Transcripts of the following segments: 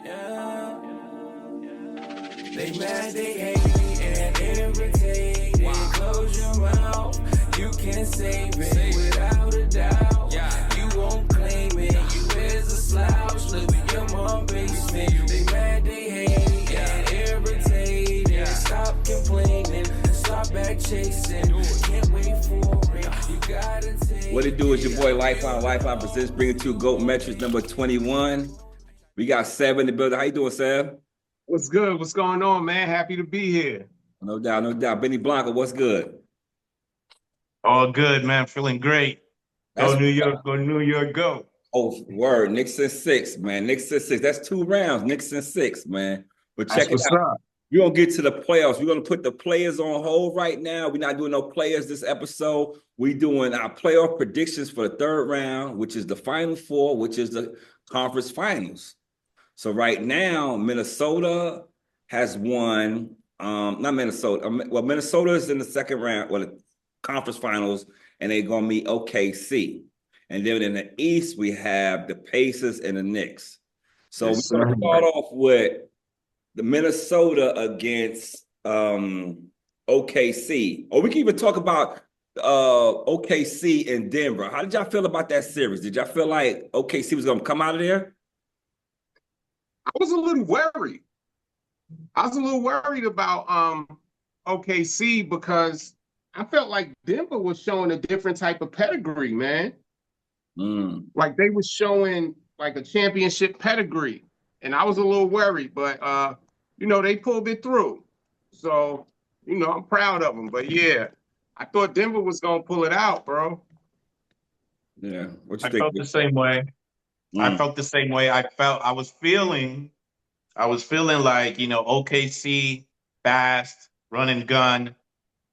Yeah. They mad, they hate, and irritated. Wow. Close your mouth, you can save it without a doubt. Yeah. You won't claim it, you is a slouch. Live in your mom's basement. They mad, they hate, and irritated. Stop complaining, stop back chasing. Can't wait for it, you gotta take. What it do is your boy Lifeline. Lifeline presents bringing to GOAT Metrics number 21. We got Seb in the building. How you doing, Seb? What's good? What's going on, man? Happy to be here. No doubt, no doubt. Benny Blanco, what's good? All good, man. Feeling great. Go New York, go New York, go. Oh, word. Knicks in 6, man. Knicks in 6. That's 2 rounds. Knicks in 6, man. But check it out. We're going to get to the playoffs. We're going to put the players on hold right now. We're not doing no players this episode. We're doing our playoff predictions for the 3rd round, which is the Final Four, which is the conference finals. So right now, Minnesota has won. Not Minnesota. Well, Minnesota is in the 2nd round, well, the conference finals, and they're going to meet OKC. And then in the East, we have the Pacers and the Knicks. So we're going to start off with the Minnesota against OKC. Or we can even talk about OKC and Denver. How did y'all feel about that series? Did y'all feel like OKC was going to come out of there? I was a little worried. I was a little worried about OKC because I felt like Denver was showing a different type of pedigree, man. Like they were showing like a championship pedigree. And I was a little worried, but they pulled it through. So, I'm proud of them. But yeah, I thought Denver was gonna pull it out, bro. Yeah. What you I think? felt the same way. I felt the same way. I was feeling like, OKC, fast, run and gun,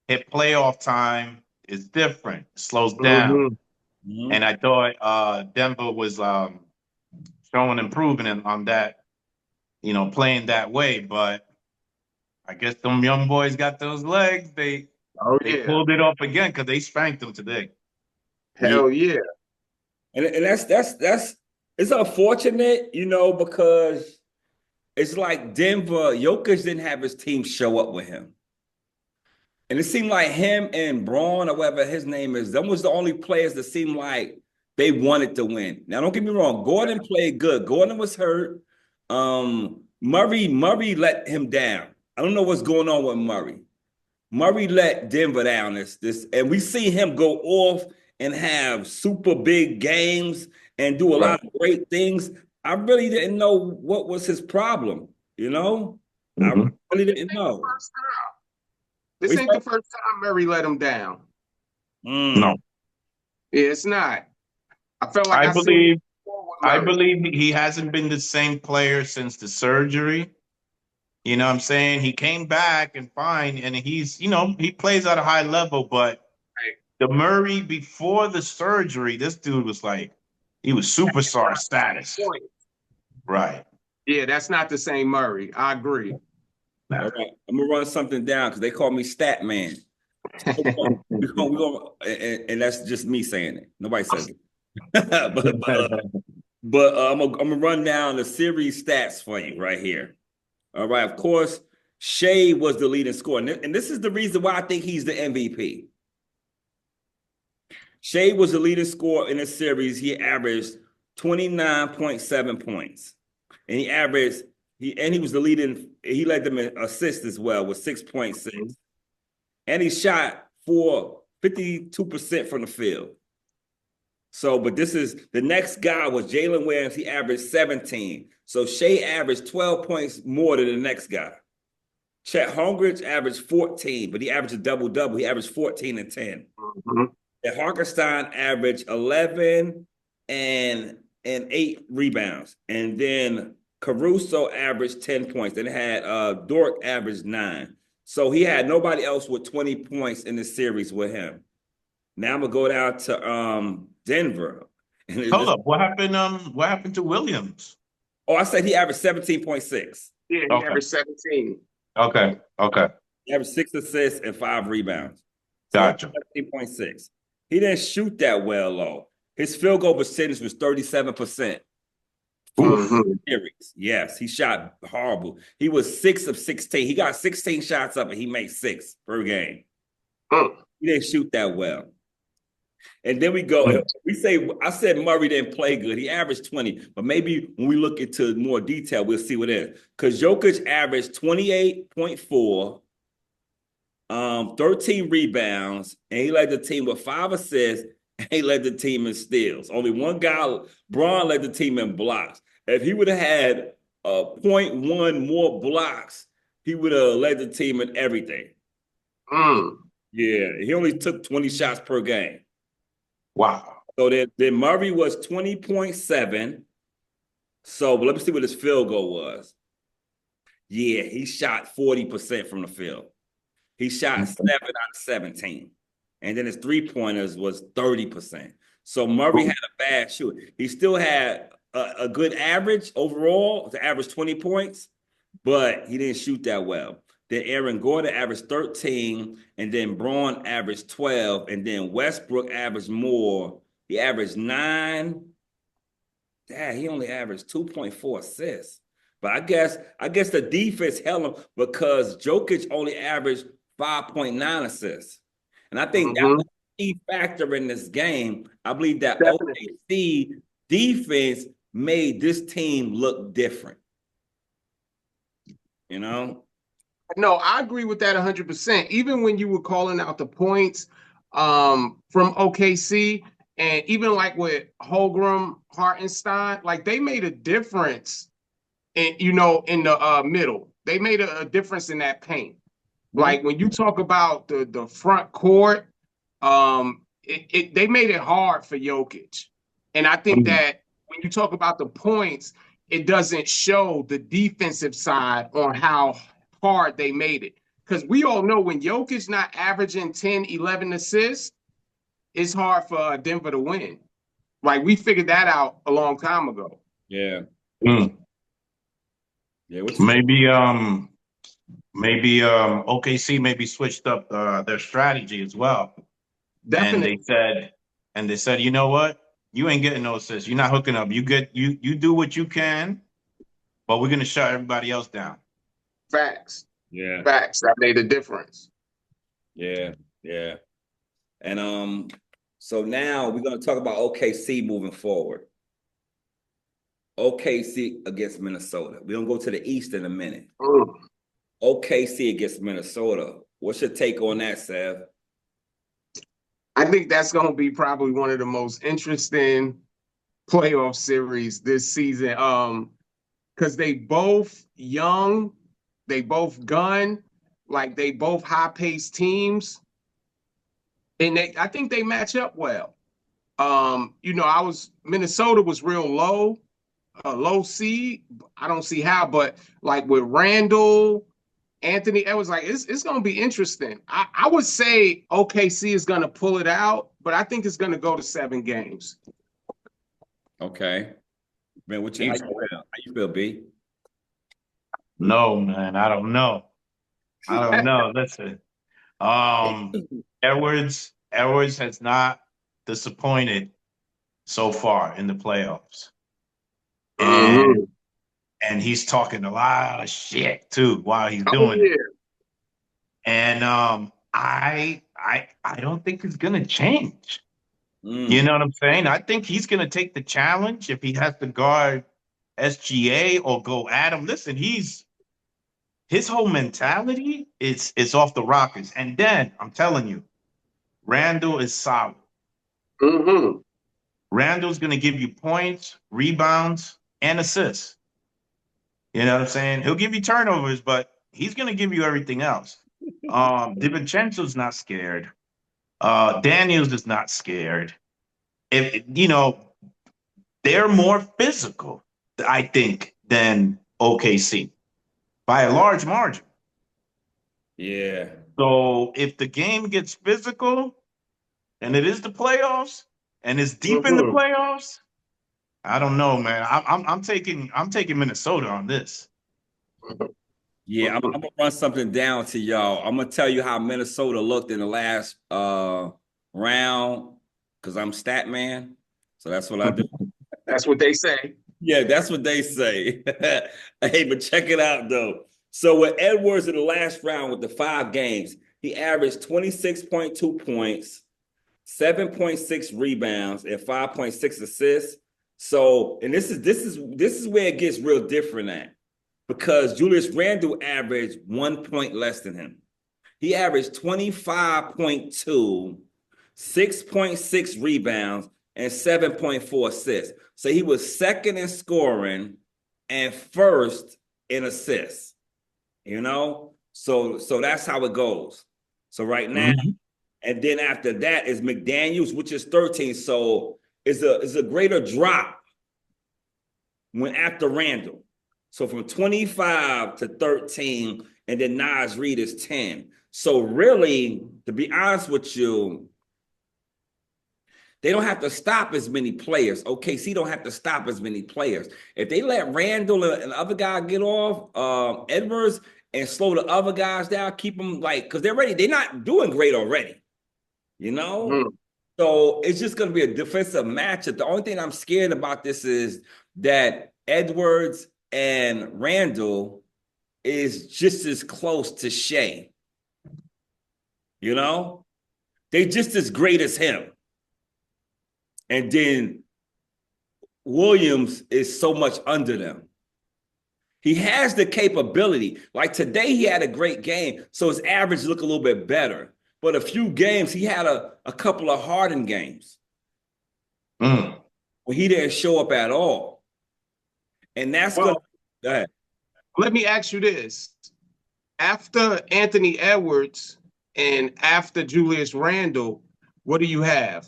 hit playoff time is different. It slows down. And I thought Denver was showing improvement on that, playing that way. But I guess them young boys got those legs. They pulled it off again because they spanked them today. Hell yeah. And that's it's unfortunate, because it's like Denver, Jokic didn't have his team show up with him. And it seemed like him and Braun, or whatever his name is, them was the only players that seemed like they wanted to win. Now, don't get me wrong. Gordon played good. Gordon was hurt. Murray let him down. I don't know what's going on with Murray. Murray let Denver down. And we see him go off and have super big games and do a lot of great things. I really didn't know what was his problem, I really didn't know. This ain't the first time Murray let him down. No. Yeah, it's not. I felt like I believe he hasn't been the same player since the surgery. You know what I'm saying? He came back and fine, and he's, he plays at a high level, but the Murray before the surgery, this dude was like, he was superstar status. Right. Yeah, that's not the same Murray. I agree. All right. I'm going to run something down because they call me Stat Man. And that's just me saying it. Nobody says it. but I'm gonna run down the series stats for you right here. All right, of course, Shea was the leading scorer, and this is the reason why I think he's the MVP. Shea was the leading scorer in the series. He averaged 29.7 points, and he was the leading. He led them in assists as well with 6.6, and he shot 52% from the field. So, but the next guy was Jalen Williams. He averaged 17. So Shea averaged 12 points more than the next guy. Chet Holmgren averaged 14, but he averaged a double-double. He averaged 14 and 10. And Hartenstein averaged 11 and 8 rebounds. And then Caruso averaged 10 points. Then it had Dort averaged 9. So he had nobody else with 20 points in the series with him. Now I'm gonna go down to Denver. Hold up, what happened to Williams? Oh, I said he averaged 17.6. Yeah, he averaged 17. Okay. He averaged 6 assists and 5 rebounds. Gotcha. 17.6. He didn't shoot that well, though. His field goal percentage was 37%. series. Yes, he shot horrible. He was 6 of 16. He got 16 shots up and he made 6 per game. He didn't shoot that well. And then we go, I said Murray didn't play good. He averaged 20, but maybe when we look into more detail, we'll see what it is. Because Jokic averaged 28.4, 13 rebounds, and he led the team with 5 assists, and he led the team in steals. Only one guy, Braun, led the team in blocks. If he would have had 0.1 more blocks, he would have led the team in everything. Yeah, he only took 20 shots per game. Wow. So then Murray was 20.7. So let me see what his field goal was. Yeah, he shot 40% from the field. He shot 7 out of 17. And then his three-pointers was 30%. So Murray had a bad shoot. He still had a good average overall to average 20 points, but he didn't shoot that well. Then Aaron Gordon averaged 13, and then Braun averaged 12, and then Westbrook averaged more. He averaged 9. Dad, he only averaged 2.4 assists. But I guess the defense held him because Jokic only averaged 5.9 assists. And I think that was a key factor in this game. I believe that OKC defense made this team look different. You know? No, I agree with that 100%. Even when you were calling out the points from OKC, and even like with Holmgren, Hartenstein, like they made a difference in the middle. They made a difference in that paint. Like when you talk about the front court, they made it hard for Jokic. And I think that when you talk about the points, it doesn't show the defensive side on how hard they made it. Because we all know when Jokic's not averaging 10, 11 assists, it's hard for Denver to win. Like we figured that out a long time ago. Yeah. Yeah. Maybe OKC maybe switched up their strategy as well. Definitely. And they said, you know what? You ain't getting no assists. You're not hooking up. You do what you can, but we're gonna shut everybody else down. Facts. Yeah. Facts. That made a difference. Yeah. Yeah. And so now we're gonna talk about OKC moving forward. OKC against Minnesota. We're gonna go to the East in a minute. OKC against Minnesota. What's your take on that, Sev? I think that's going to be probably one of the most interesting playoff series this season. Because they both young, they both gun, like they both high-paced teams, and I think they match up well. Minnesota was real low seed. I don't see how, but like with Randall, Anthony Edwards, like it's going to be interesting. I would say OKC is going to pull it out, but I think it's going to go to 7 games. Okay, man. How you feel, B? No, man, I don't know. Listen, Edwards has not disappointed so far in the playoffs, and he's talking a lot of shit too while he's doing it. And I don't think it's gonna change. You know what I'm saying? I think he's gonna take the challenge if he has to guard SGA or go at him. Listen, his whole mentality is off the rockers. And then I'm telling you, Randall is solid. Randall's gonna give you points, rebounds, and assists. You know what I'm saying? He'll give you turnovers, but he's going to give you everything else. DiVincenzo's not scared. Daniels is not scared. They're more physical, I think, than OKC by a large margin. Yeah. So if the game gets physical and it is the playoffs and it's deep in the playoffs, I don't know, man. I'm taking Minnesota on this. Yeah, I'm gonna run something down to y'all. I'm gonna tell you how Minnesota looked in the last round because I'm stat man, so that's what I do. That's what they say. Yeah, that's what they say. Hey, but check it out though. So with Edwards in the last round with the 5 games, he averaged 26.2 points, 7.6 rebounds, and 5.6 assists. So, and this is where it gets real different at, because Julius Randle averaged 1 point less than him. He averaged 25.2, 6.6 rebounds, and 7.4 assists. So he was second in scoring and first in assists. You know? So that's how it goes. So right now, and then after that is McDaniels, which is 13. So it's a greater drop when after Randall. So from 25 to 13, and then Naz Reid is 10. So really, to be honest with you, they don't have to stop as many players. OKC don't have to stop as many players. If they let Randall and the other guy get off, Edwards, and slow the other guys down, keep them because they're not doing great already. You know? Mm-hmm. So it's just going to be a defensive matchup. The only thing I'm scared about this is that Edwards and Randall is just as close to Shea. You know? They're just as great as him. And then Williams is so much under them. He has the capability. Like today, he had a great game, so his average looked a little bit better. But a few games, he had a couple of Harden games where he didn't show up at all. And that's go ahead. Let me ask you this. After Anthony Edwards and after Julius Randle, what do you have?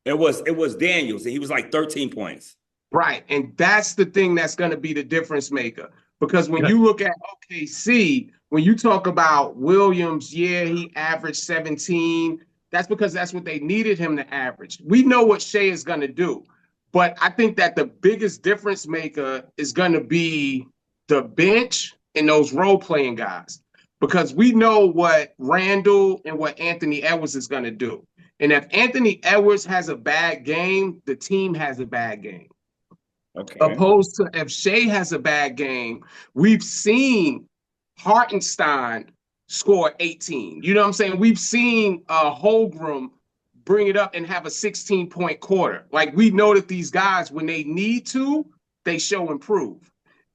It was Daniels, and he was like 13 points. Right, and that's the thing that's going to be the difference maker. Because when you look at OKC, when you talk about Williams, he averaged 17. That's because that's what they needed him to average. We know what Shea is going to do. But I think that the biggest difference maker is going to be the bench and those role-playing guys. Because we know what Randall and what Anthony Edwards is going to do. And if Anthony Edwards has a bad game, the team has a bad game. Okay. Opposed to if Shea has a bad game, we've seen Hartenstein score 18. You know what I'm saying? We've seen Holmgren bring it up and have a 16-point quarter. Like, we know that these guys, when they need to, they show improve.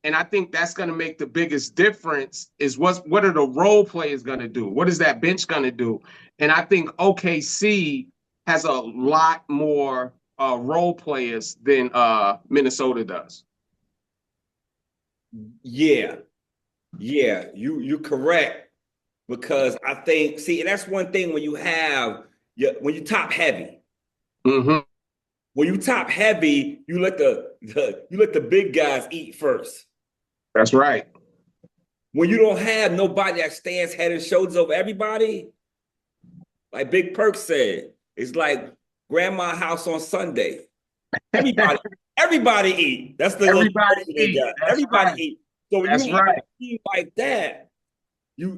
And I think that's going to make the biggest difference is what are the role players going to do? What is that bench going to do? And I think OKC has a lot more role players than Minnesota does. Yeah, you're correct, because I think and that's one thing when you top heavy. Mm-hmm. When you top heavy, you let the big guys eat first. That's right. When you don't have nobody that stands head and shoulders over everybody, like Big Perk said, it's like grandma's house on Sunday. Everybody eat. That's the everybody eat. Everybody right. eat. So when you have a team like that,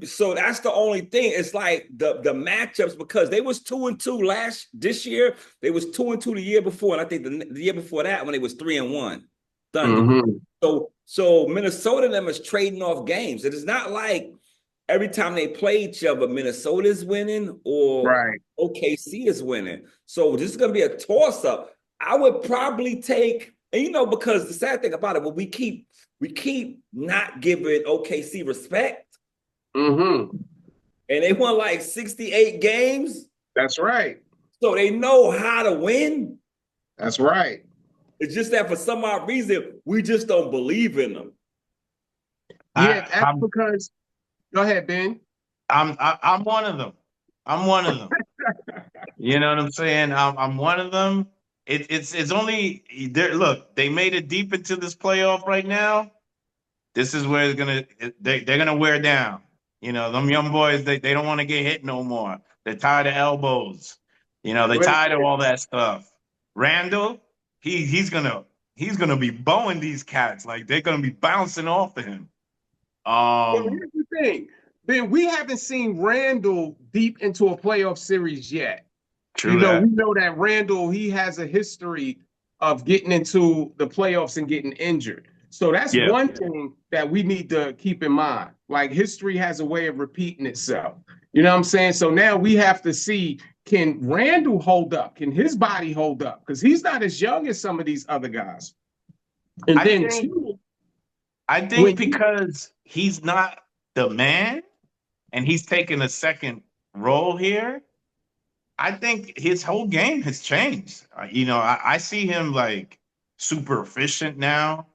so that's the only thing. It's like the matchups, because they was 2-2 this year. They was 2-2 the year before, and I think the year before that when they was 3-1. Thunder. Mm-hmm. So Minnesota and them is trading off games. It is not like every time they play each other, Minnesota is winning or OKC is winning. So this is going to be a toss-up. I would probably take, and because the sad thing about it, well, we keep not giving OKC respect. Mm-hmm. And they won like 68 games. That's right. So they know how to win. That's right. It's just that for some odd reason, we just don't believe in them. Yeah, that's because. Go ahead, Ben. I'm one of them. You know what I'm saying? I'm one of them. It's only look, they made it deep into this playoff right now. This is where they're gonna wear down. Them young boys, they don't want to get hit no more. They're tired of elbows. They're tired of all that stuff. Randall, he's gonna be bowing these cats. Like, they're gonna be bouncing off of him. Well, here's the thing, Ben. We haven't seen Randall deep into a playoff series yet. True. We know that Randall, he has a history of getting into the playoffs and getting injured. So that's one thing that we need to keep in mind. Like history has a way of repeating itself. You know what I'm saying? So now we have to see, can Randall hold up? Can his body hold up? Because he's not as young as some of these other guys. And I think because he's not the man and he's taking a second role here, I think his whole game has changed. I see him like super efficient now.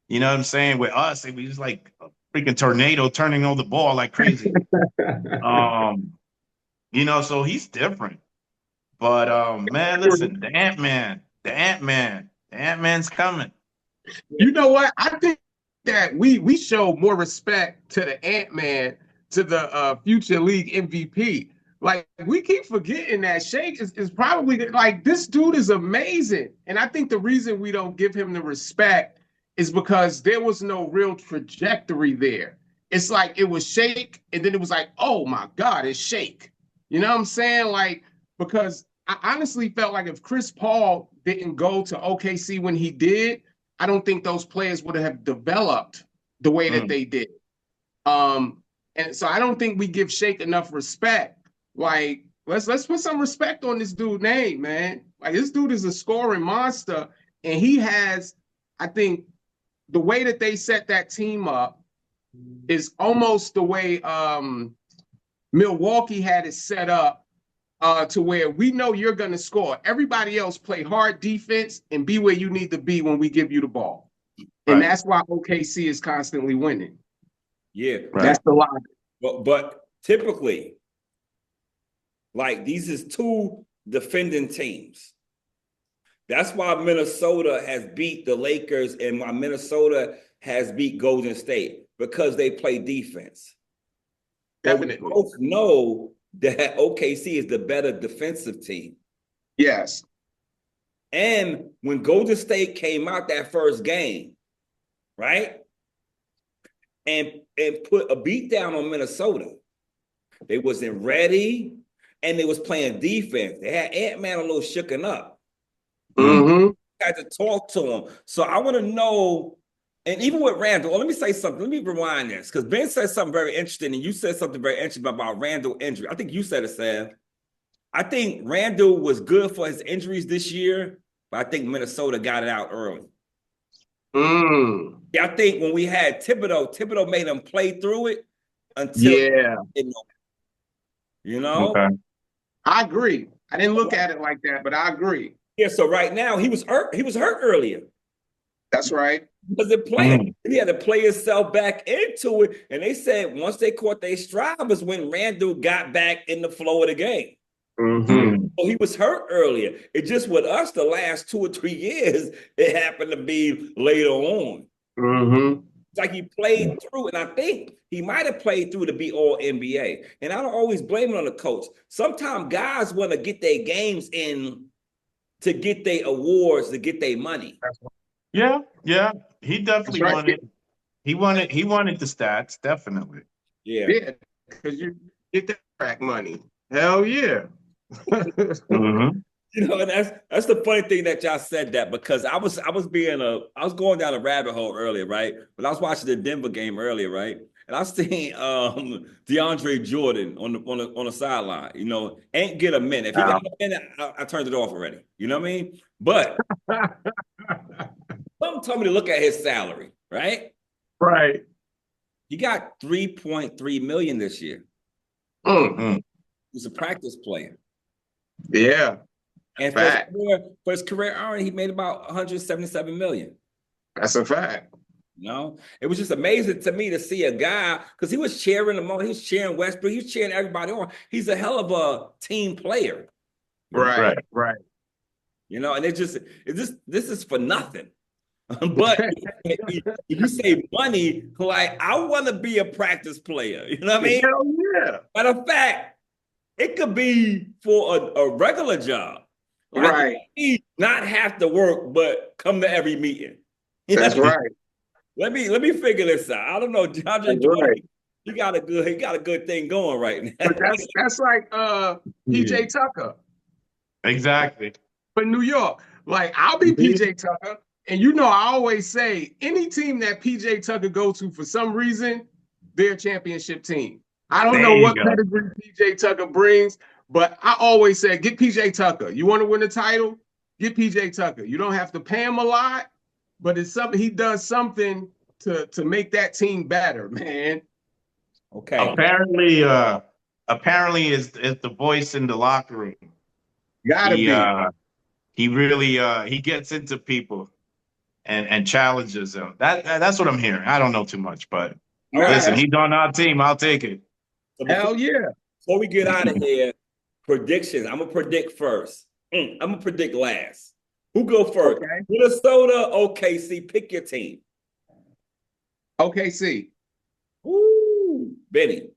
You know what I'm saying? With us, it was like a freaking tornado turning on the ball like crazy. So he's different. But man, listen, the Ant-Man's coming. You know what? I think that we show more respect to the Ant-Man, to the future league MVP. Like, we keep forgetting that Shake is probably like, this dude is amazing. And I think the reason we don't give him the respect is because there was no real trajectory there. It's like it was Shake, and then it was like, oh my God, it's Shake. You know what I'm saying? Like, because I honestly felt like if Chris Paul didn't go to OKC when he did, I don't think those players would have developed the way that they did. And so I don't think we give Shake enough respect. Like, let's put some respect on this dude's name, man. Like, this dude is a scoring monster, and he has, I think, the way that they set that team up is almost the way Milwaukee had it set up, to where we know you're going to score. Everybody else play hard defense and be where you need to be when we give you the ball. And that's why OKC is constantly winning. Yeah. That's the logic. But typically, like, these is two defending teams. That's why Minnesota has beat the Lakers and why Minnesota has beat Golden State, because they play defense. Definitely. But we both know that OKC is the better defensive team. Yes. And when Golden State came out that first game, right, and put a beat down on Minnesota, they wasn't ready, and they was playing defense. They had Ant-Man a little shooken up. Mm-hmm. Had to talk to him. So I want to know, and even with Randall, let me say something. Let me rewind this, because Ben said something very interesting, and you said something very interesting about Randall injury. I think you said it, Sam. I think Randall was good for his injuries this year, but I think Minnesota got it out early. Yeah, I think when we had Thibodeau made him play through it until Okay. I agree. I didn't look at it like that, but I agree. Yeah, so right now he was hurt. He was hurt earlier. That's right. Because the player, he had to play himself back into it. And they said once they caught their stride was when Randall got back in the flow of the game. So he was hurt earlier. It just with us the last 2 or 3 years, it happened to be later on. It's like he played through, and I think he might have played through to be all NBA. And I don't always blame it on the coach. Sometimes guys want to get their games in to get their awards, to get their money. Yeah. He definitely wanted. He wanted the stats, definitely. Yeah, because you get that track money. Hell yeah. You know, and that's the funny thing that y'all said that, because I was going down a rabbit hole earlier, right? But I was watching the Denver game earlier, right? And I seen DeAndre Jordan on the sideline. You know, ain't get a minute. If he got a minute, I turned it off already. You know what I mean? But something told me to look at his salary, right? Right. He got $3.3 million this year. He's a practice player. Yeah. And for his career earning, he made about $177 million. That's a fact. You know, it was just amazing to me to see a guy, because he was cheering them on. He was cheering Westbrook. He was cheering everybody on. He's a hell of a team player. Right. You know, and this is for nothing. But if you say money, like, I want to be a practice player. You know what I mean? Hell yeah. Matter of fact, it could be for a regular job. Like, right. Not have to work, but come to every meeting. That's right. Let me figure this out. I don't know, DeAndre. He got a good thing going right now. But that's like PJ Tucker. Exactly. For New York. Like, I'll be PJ Tucker. And you know, I always say any team that PJ Tucker goes to for some reason, they're a championship team. I don't There know you what go. pedigree PJ Tucker brings, but I always say, get PJ Tucker. You want to win a title? Get PJ Tucker. You don't have to pay him a lot, but it's something he does something to make that team better, man. Okay. Apparently is the voice in the locker room. Gotta He be. he really he gets into people and challenges them. That's what I'm hearing. I don't know too much, but All right. listen, he's on our team. I'll take it. So Hell yeah. before we get out of here, predictions. I'm gonna predict first. I'm gonna predict last. Who go first? Okay. Minnesota, OKC. Pick your team. OKC. Ooh, Benny.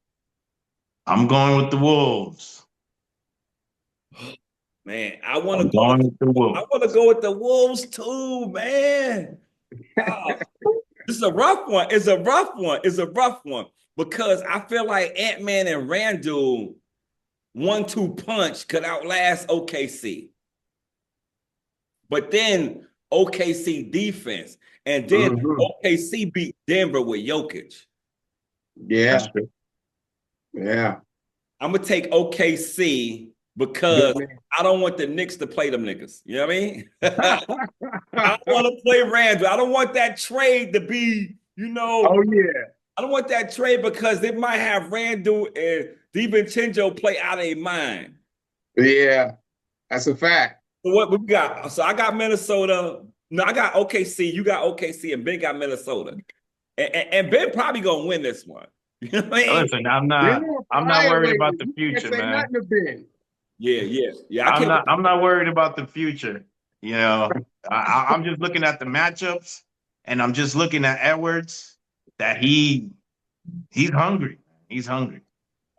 I'm going with the Wolves. Man, I want to I'm go. going with the I Wolves. want to go with the Wolves too, man. Oh, this is a rough one. It's a rough one. It's a rough one because I feel like Ant-Man and Randall 1-2 punch could outlast OKC. But then OKC defense, and then OKC beat Denver with Jokic. Yeah. That's true. Yeah. I'm gonna take OKC because I don't want the Knicks to play them niggas. You know what I mean? I don't want to play Randall. I don't want that trade to be, Oh yeah. I don't want that trade because they might have Randall and DiVincenzo play out of their mind. Yeah. That's a fact. So what we got? So I got Minnesota. No, I got OKC. You got OKC, and Ben got Minnesota. And Ben probably gonna win this one. You know what I mean? Listen, I'm not worried about the future, man. Yeah. I'm not worried about the future. You know, I'm just looking at the matchups, and I'm just looking at Edwards. That he's hungry. He's hungry.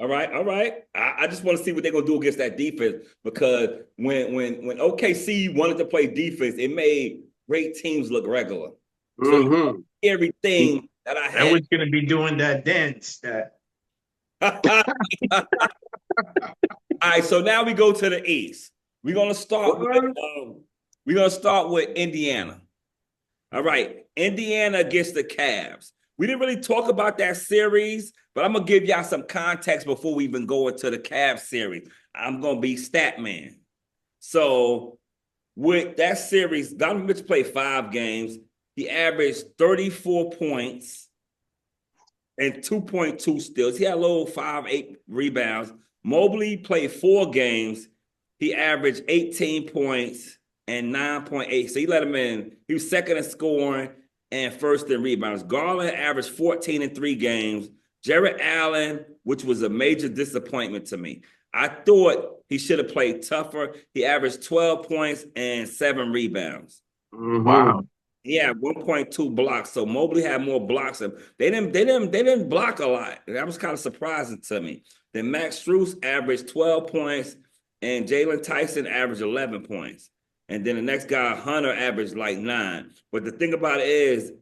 All right. I just want to see what they're gonna do against that defense because when OKC wanted to play defense, it made great teams look regular. So everything that I had. Edwards gonna be doing that dance. All right, so now we go to the East. We're gonna start with Indiana. All right, Indiana against the Cavs. We didn't really talk about that series, but I'm gonna give y'all some context before we even go into the Cavs series. I'm gonna be stat man. So with that series, Donovan Mitchell played 5 games. He averaged 34 points and 2.2 steals. He had a little 5-8 rebounds. Mobley played 4 games. He averaged 18 points and 9.8. So he let him in. He was second in scoring and first in rebounds. Garland averaged 14 in 3 games. Jarrett Allen, which was a major disappointment to me. I thought he should have played tougher. He averaged 12 points and 7 rebounds. Wow. He had 1.2 blocks. So Mobley had more blocks. They didn't block a lot. That was kind of surprising to me. Then Max Strus averaged 12 points and Jalen Tyson averaged 11 points. And then the next guy, Hunter, averaged like 9. But the thing about it is,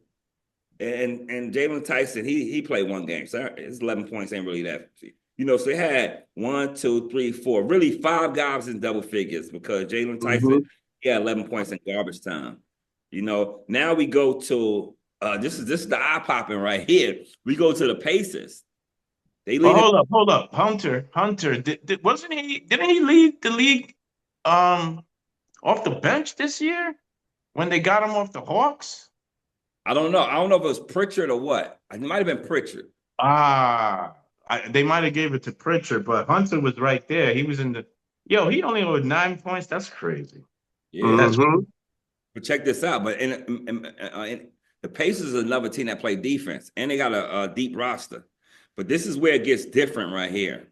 and Jalen Tyson, he played 1 game. So his 11 points ain't really that. So they had 1, 2, 3, 4, really 5 guys in double figures because Jalen Tyson, he had 11 points in garbage time. Now we go to this is the eye popping right here. We go to the Pacers. Hold up. Hunter, didn't he lead the league off the bench this year when they got him off the Hawks? I don't know if it was Pritchard or what. It might have been Pritchard. They might have gave it to Pritchard, but Hunter was right there. He was in the he only owed 9 points. That's crazy. Yeah, that's crazy. But check this out. But in the Pacers is another team that play defense, and they got a deep roster. But this is where it gets different right here.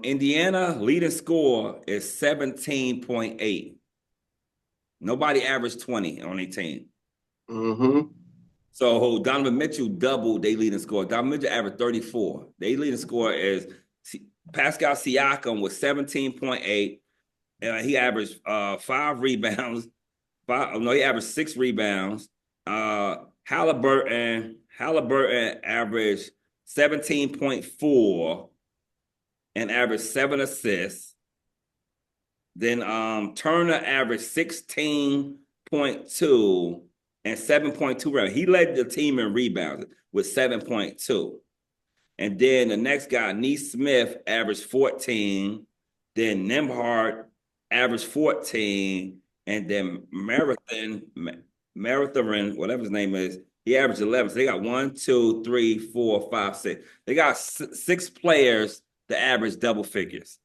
Indiana leading score is 17.8. Nobody averaged 20 on their team. So Donovan Mitchell doubled their leading score. Donovan Mitchell averaged 34. Their leading score is Pascal Siakam with 17.8. He averaged 5 rebounds. He averaged 6 rebounds. Halliburton averaged 17.4 and averaged 7 assists. Then Turner averaged 16.2 and 7.2 rebounds. He led the team in rebounds with 7.2. And then the next guy, Neesmith, averaged 14. Then Nembhard averaged 14. And then Marathon, whatever his name is, he averaged 11. So they got 1, 2, 3, 4, 5, 6. They got 6 players that average double figures.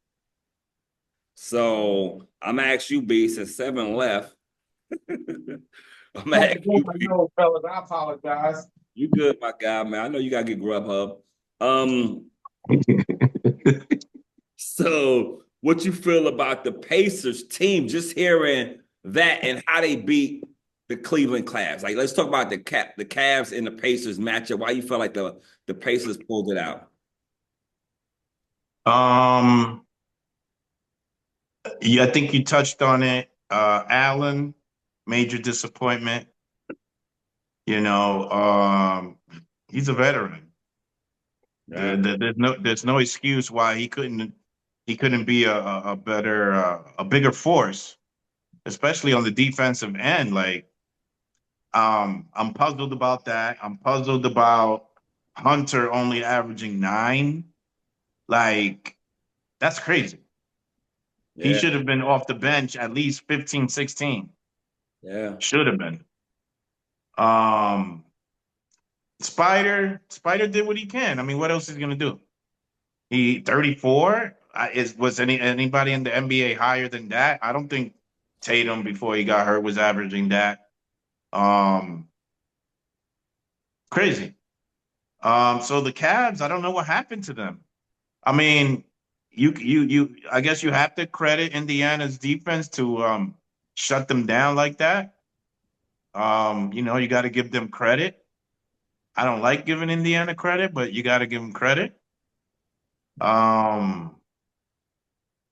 So I'm gonna ask you, B, since 7 left. I'm gonna ask you, B. No, fellas, I apologize. You good, my guy, man. I know you gotta get Grubhub. So what you feel about the Pacers team, just hearing that and how they beat the Cleveland Cavs? Like, let's talk about the Cavs and the Pacers matchup. Why you feel like the Pacers pulled it out? Yeah, I think you touched on it. Allen, major disappointment. You know, he's a veteran. Yeah. There's no excuse why he couldn't be a better a bigger force, especially on the defensive end. Like, I'm puzzled about that. I'm puzzled about Hunter only averaging 9. Like, that's crazy. Yeah. He should have been off the bench at least 15, 16. Yeah. Should have been. Spider did what he can. I mean, what else is he gonna do? He 34. Was anybody in the NBA higher than that? I don't think Tatum before he got hurt was averaging that. Crazy. So the Cavs, I don't know what happened to them. I mean, I guess you have to credit Indiana's defense to shut them down like that. You know, you got to give them credit. I don't like giving Indiana credit, but you got to give them credit. And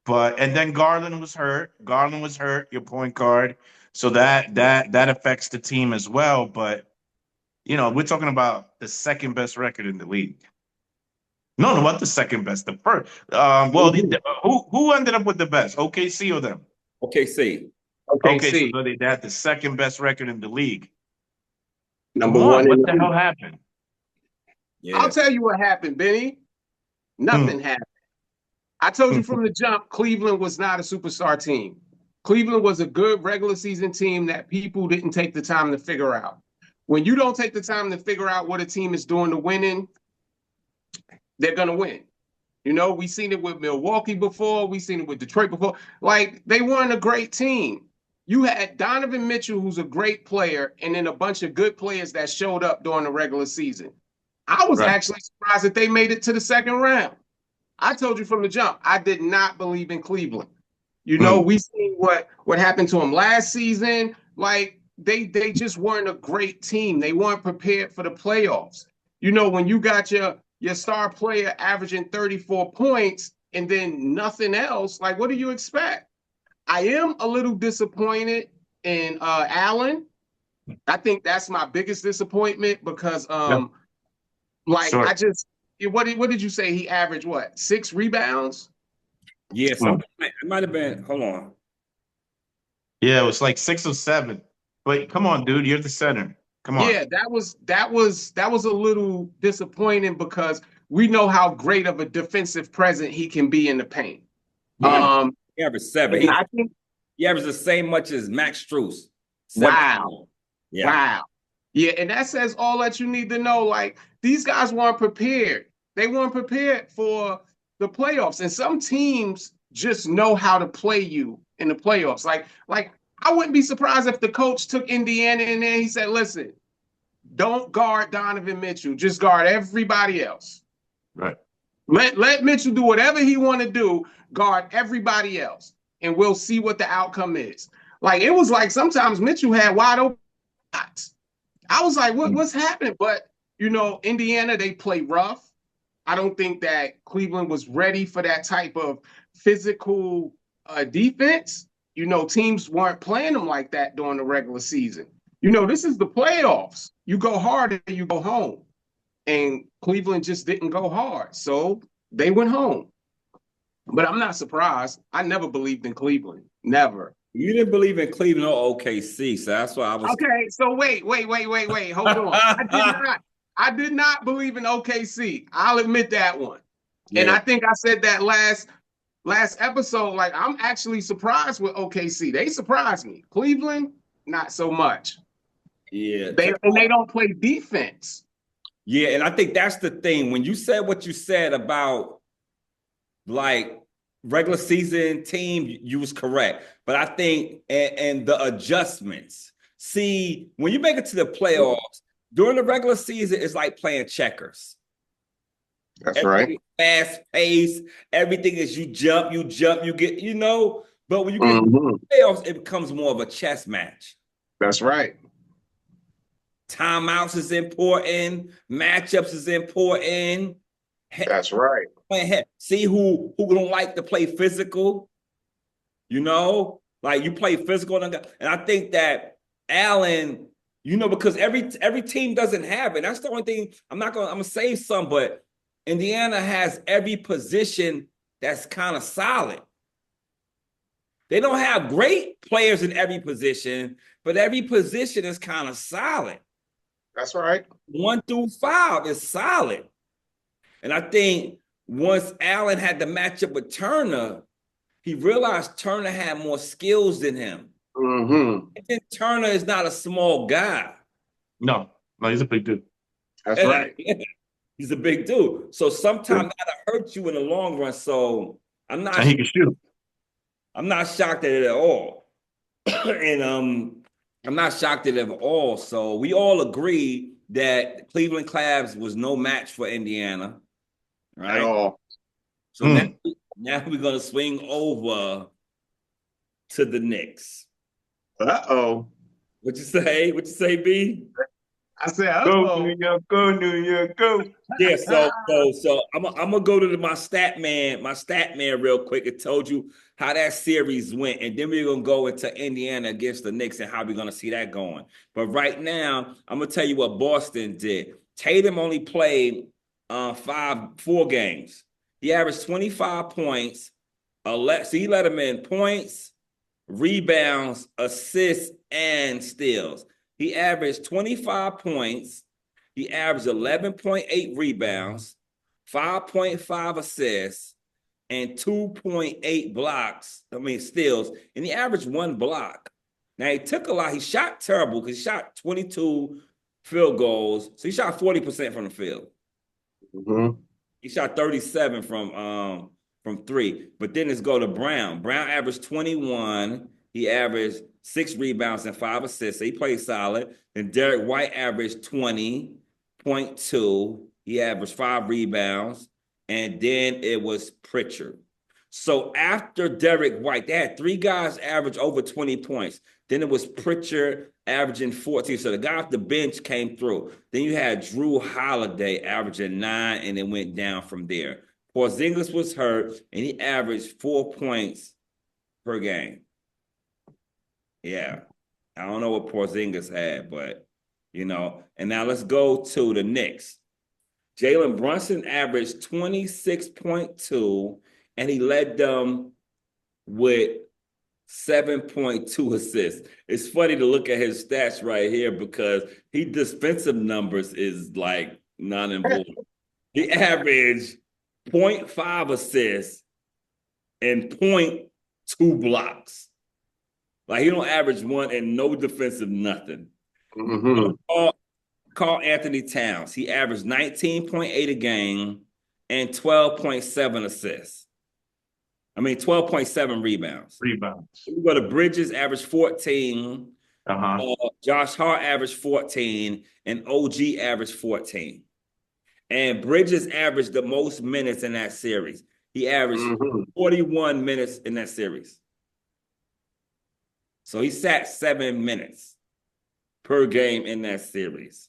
then Garland was hurt. Your point guard. So that affects the team as well. But, you know, we're talking about the second best record in the league. No, what the second best? The first. Who ended up with the best? OKC or them? OKC. Okay, so they had the second best record in the league. Number one. What the hell happened? Yeah. I'll tell you what happened, Benny. Nothing happened. I told you from the jump, Cleveland was not a superstar team. Cleveland was a good regular season team that people didn't take the time to figure out. When you don't take the time to figure out what a team is doing to winning, they're going to win. You know, we've seen it with Milwaukee before. We've seen it with Detroit before. Like, they weren't a great team. You had Donovan Mitchell, who's a great player, and then a bunch of good players that showed up during the regular season. I was actually surprised that they made it to the second round. I told you from the jump, I did not believe in Cleveland. You know, we seen what happened to them last season. Like, they just weren't a great team. They weren't prepared for the playoffs. You know, when you got your star player averaging 34 points and then nothing else, like, what do you expect? I am a little disappointed in Allen. I think that's my biggest disappointment because, what did you say? He averaged what? 6 rebounds? Yeah, it might have been. Hold on. Yeah, it was like 6 or 7. But come on, dude, you're the center. Come on. Yeah, that was a little disappointing because we know how great of a defensive presence he can be in the paint. Yeah. He averaged 7. I think he averaged the same much as Max Strus. Wow. Yeah. Wow. Yeah, and that says all that you need to know. Like, these guys weren't prepared. They weren't prepared for the playoffs. And some teams just know how to play you in the playoffs. Like I wouldn't be surprised if the coach took Indiana in there and he said, listen, don't guard Donovan Mitchell. Just guard everybody else. Right. Let Mitchell do whatever he want to do. Guard everybody else. And we'll see what the outcome is. Like, it was like sometimes Mitchell had wide open shots. I was like, what's happening? But, you know, Indiana, they play rough. I don't think that Cleveland was ready for that type of physical defense. You know, teams weren't playing them like that during the regular season. You know, this is the playoffs. You go hard and you go home. And Cleveland just didn't go hard. So they went home. But I'm not surprised. I never believed in Cleveland. Never. You didn't believe in Cleveland or OKC, so that's why I was. Okay, so wait. Hold on. I did not believe in OKC. I'll admit that one. And Yeah, I think I said that last episode. Like, I'm actually surprised with OKC. They surprised me. Cleveland, not so much. yeah. They don't play defense. Yeah, and I think that's the thing. When you said what you said about like regular season team, you was correct. But I think and the adjustments. See, when you make it to the playoffs during the regular season, it's like playing checkers. That's Everything fast paced. Everything is you jump, you get, you know. But when you get to the playoffs, it becomes more of a chess match. That's right. Timeouts is important. Matchups is important. That's right. See who don't like to play physical. You know, like you play physical, and I think that Allen, you know, because every team doesn't have it. That's the only thing. I'm gonna say some, but Indiana has every position that's kind of solid. They don't have great players in every position, but every position is kind of solid. That's right. 1 through 5 is solid. And I think once Allen had to match up with Turner, he realized Turner had more skills than him. Mm-hmm. And Turner is not a small guy. No, he's a big dude. That's right. He's a big dude. So sometimes that'll hurt you in the long run. So I'm not. And he can shoot. I'm not shocked at it at all. And I'm not shocked at it at all. So we all agree that Cleveland Cavs was no match for Indiana, right? At all. So now we're gonna swing over to the Knicks. Uh-oh. What you say? What you say, B? I said, Go New York, go New York, go. Yeah, so I'm gonna go to my stat man real quick. It told you how that series went, and then we're gonna go into Indiana against the Knicks and how we're gonna see that going. But right now, I'm gonna tell you what Boston did. Tatum only played 4 games. He averaged 25 points. So he let him in points, rebounds, assists, and steals. He averaged 25 points. He averaged 11.8 rebounds, 5.5 assists, and 2.8 steals. And he averaged 1 block. Now, he took a lot. He shot terrible because he shot 22 field goals. So he shot 40% from the field. Mm-hmm. He shot 37 from 3. But then let's go to Brown. Brown averaged 21. He averaged 6 rebounds and 5 assists. So he played solid. And Derek White averaged 20.2. He averaged 5 rebounds. And then it was Pritchard. So after Derek White, they had 3 guys average over 20 points. Then it was Pritchard averaging 14. So the guy off the bench came through. Then you had Drew Holiday averaging 9, and it went down from there. Porzingis was hurt, and he averaged 4 points per game. Yeah. I don't know what Porzingis had, but, you know. And now let's go to the Knicks. Jalen Brunson averaged 26.2, and he led them with 7.2 assists. It's funny to look at his stats right here because his defensive numbers is like non-important. He averaged 0.5 assists and 0.2 blocks. Like he don't average 1 and no defensive nothing. Mm-hmm. Karl Anthony Towns. He averaged 19.8 a game and 12.7 assists. 12.7 rebounds. We go to Bridges, averaged 14. Josh Hart averaged 14, and OG averaged 14. And Bridges averaged the most minutes in that series. He averaged 41 minutes in that series. So he sat 7 minutes per game in that series.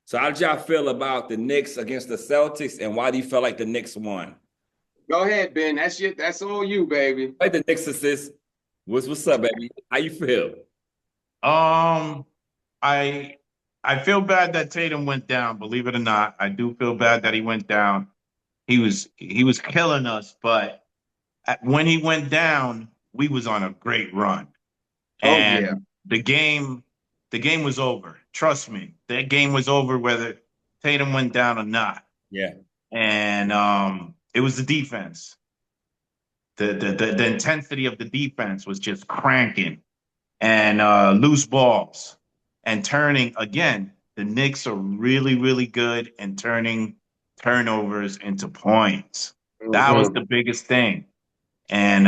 So how did y'all feel about the Knicks against the Celtics, and why do you feel like the Knicks won? Go ahead, Ben. That's all you, baby. Like the Knicks assist. What's up, baby? How you feel? I feel bad that Tatum went down. Believe it or not, I do feel bad that he went down. He was killing us, but when he went down, we was on a great run. Oh, And yeah. the game was over. Trust me, that game was over whether Tatum went down or not. Yeah. And it was the defense. The intensity of the defense was just cranking, and loose balls and turning. Again, the Knicks are really, really good in turning turnovers into points. That was the biggest thing. And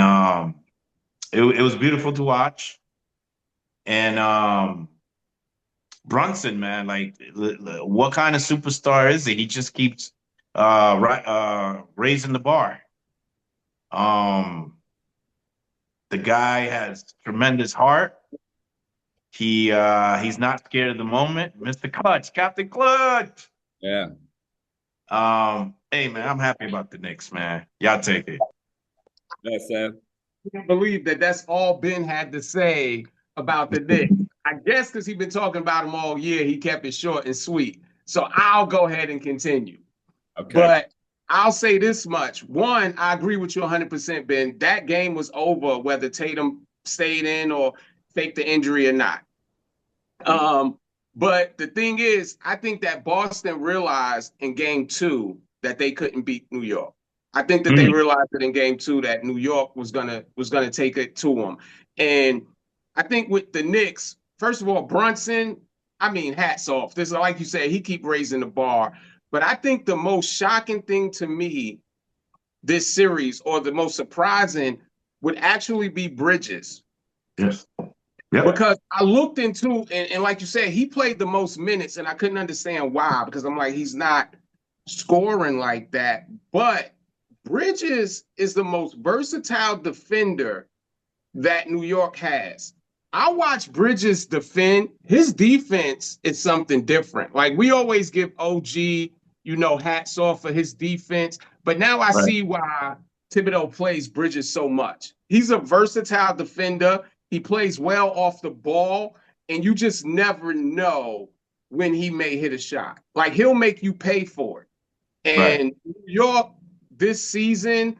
it was beautiful to watch. And Brunson, man, like, what kind of superstar is he? He just keeps raising the bar. The guy has tremendous heart. He's not scared of the moment. Mr. Clutch, Captain Clutch. Yeah. Hey man, I'm happy about the Knicks, man. Y'all take it. That's Sam. I can't believe that that's all Ben had to say about the Knicks. I guess because he's been talking about them all year, he kept it short and sweet. So I'll go ahead and continue. Okay. But I'll say this much. One, I agree with you 100%, Ben. That game was over whether Tatum stayed in or faked the injury or not. But the thing is, I think that Boston realized in game 2 that they couldn't beat New York. I think that they realized that in game 2 that New York was gonna take it to them. And I think with the Knicks, first of all, Brunson, I mean, hats off. This is, like you said, he keep raising the bar. But I think the most shocking thing to me this series, or the most surprising, would actually be Bridges. Yes. Yep. Because I looked into, and like you said, he played the most minutes, and I couldn't understand why, because I'm like, he's not scoring like that. But Bridges is the most versatile defender that New York has. I watch Bridges defend. His defense is something different. Like, we always give OG, hats off for his defense. But now I see why Thibodeau plays Bridges so much. He's a versatile defender. He plays well off the ball, and you just never know when he may hit a shot. Like, he'll make you pay for it. And New York this season,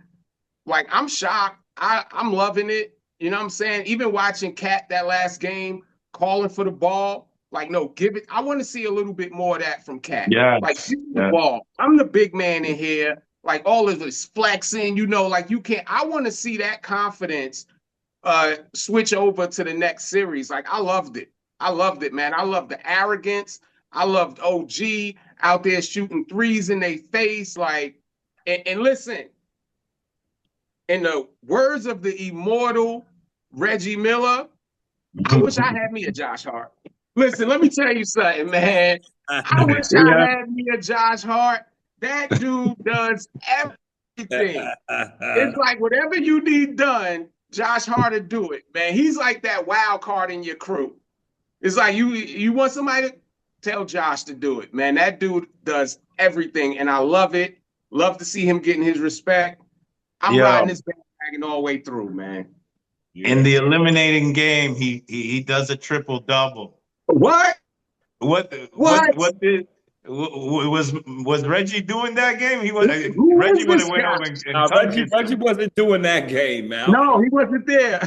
like, I'm shocked. I'm loving it. You know what I'm saying? Even watching Cat that last game, calling for the ball, like, no, give it. I want to see a little bit more of that from Cat. Yeah. Like, give me the ball. I'm the big man in here. Like, all of this flexing, like, you can't. I want to see that confidence switch over to the next series. Like, I loved it. I loved it, man. I loved the arrogance. I loved OG out there shooting threes in their face. Like, and listen, in the words of the immortal Reggie Miller, I wish I had me a Josh Hart. Listen, let me tell you something, man. I wish I had me a Josh Hart. That dude does everything. It's like, whatever you need done, Josh Hart to do it, man. He's like that wild card in your crew. It's like, you want somebody to tell Josh to do it, man. That dude does everything, and I love it. Love to see him getting his respect. I'm riding this bandwagon all the way through, man. In the eliminating game, he does a triple double. What? What did was Reggie doing that game? He was. Reggie would have went over and Reggie wasn't doing that game, man. No, he wasn't there.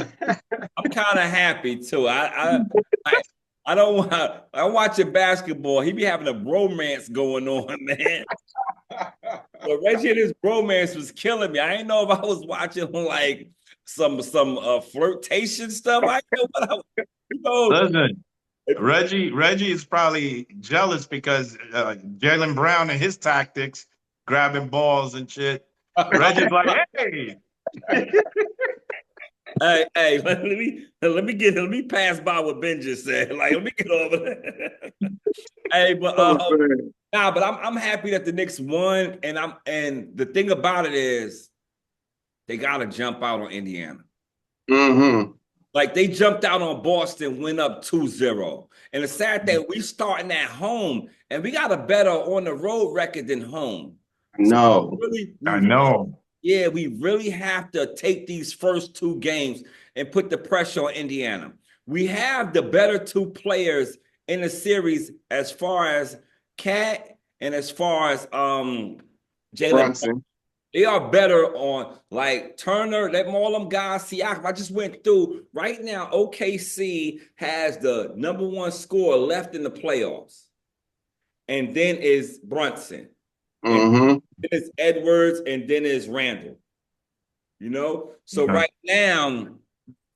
I'm kind of happy too. I don't want. I'm watching basketball. He be having a bromance going on, man. But Reggie and his bromance was killing me. I didn't know if I was watching like some flirtation stuff. I didn't know what Listen, Reggie is probably jealous because Jaylen Brown and his tactics, grabbing balls and shit. Reggie's like, hey. Hey, let me pass by what Ben just said. Like, let me get over there. Hey, but but I'm happy that the Knicks won, and the thing about it is they gotta jump out on Indiana. Mm-hmm. Like, they jumped out on Boston, went up 2-0. And the sad thing, we starting at home, and we got a better on the road record than home. No. So I know. Yeah, we really have to take these first 2 games and put the pressure on Indiana. We have the better 2 players in the series as far as Cat and as far as Jalen. Brunson. They are better on like Turner, that all them guys, Siakam. I just went through right now. OKC has the #1 scorer left in the playoffs, and then is Brunson, and then it's Edwards, and then is Randall. You know, so right now,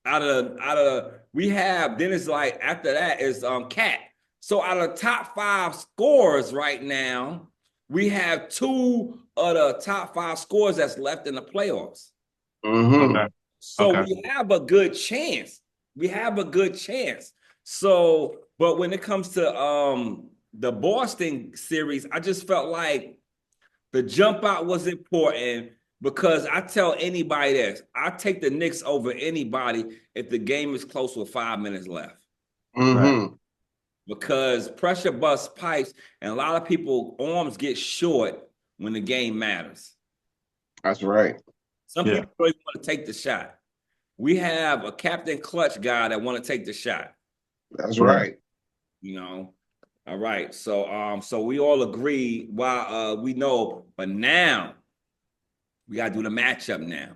out of we have then it's like after that is Cat. So out of the top 5 scorers right now, we have 2 of the top 5 scorers that's left in the playoffs. So we have a good chance. We have a good chance. So, but when it comes to the Boston series, I just felt like the jump out was important because I tell anybody this, I take the Knicks over anybody if the game is close with 5 minutes left. Right? Because pressure busts pipes, and a lot of people arms get short when the game matters. That's right. Some people really want to take the shot. We have a Captain Clutch guy that want to take the shot. That's right. You know. All right. So we all agree why we know, but now we gotta do the matchup now.